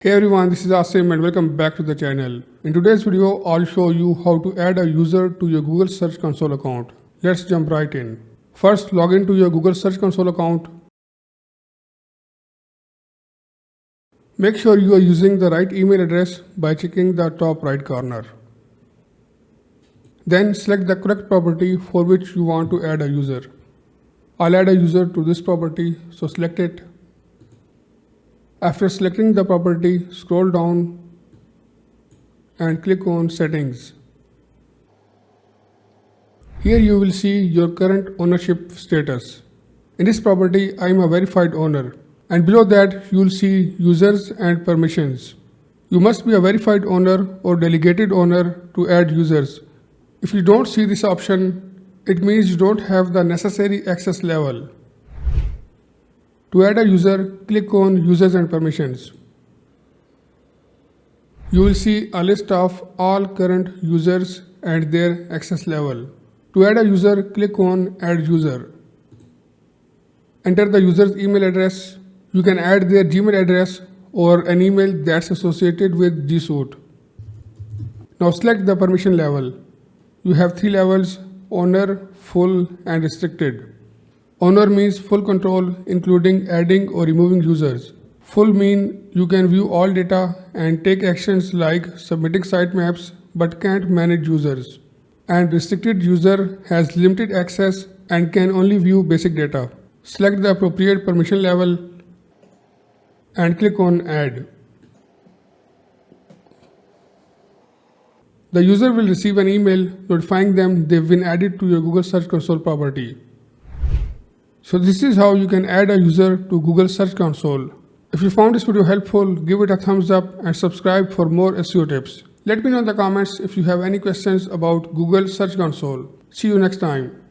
Hey everyone, this is Asim and welcome back to the channel. In today's video, I'll show you how to add a user to your Google Search Console account. Let's jump right in. First, log into your Google Search Console account. Make sure you are using the right email address by checking the top right corner. Then select the correct property for which you want to add a user. I'll add a user to this property, so select it. After selecting the property, scroll down and click on Settings. Here you will see your current ownership status. In this property, I am a verified owner, and below that you will see Users and Permissions. You must be a verified owner or delegated owner to add users. If you don't see this option, it means you don't have the necessary access level. To add a user, click on Users and Permissions. You will see a list of all current users and their access level. To add a user, click on Add User. Enter the user's email address. You can add their Gmail address or an email that's associated with G Suite. Now select the permission level. You have 3 levels: Owner, Full, and Restricted. Owner means full control, including adding or removing users. Full mean you can view all data and take actions like submitting sitemaps but can't manage users. And restricted user has limited access and can only view basic data. Select the appropriate permission level and click on Add. The user will receive an email notifying them they've been added to your Google Search Console property. So this is how you can add a user to Google Search Console. If you found this video helpful, give it a thumbs up and subscribe for more SEO tips. Let me know in the comments if you have any questions about Google Search Console. See you next time.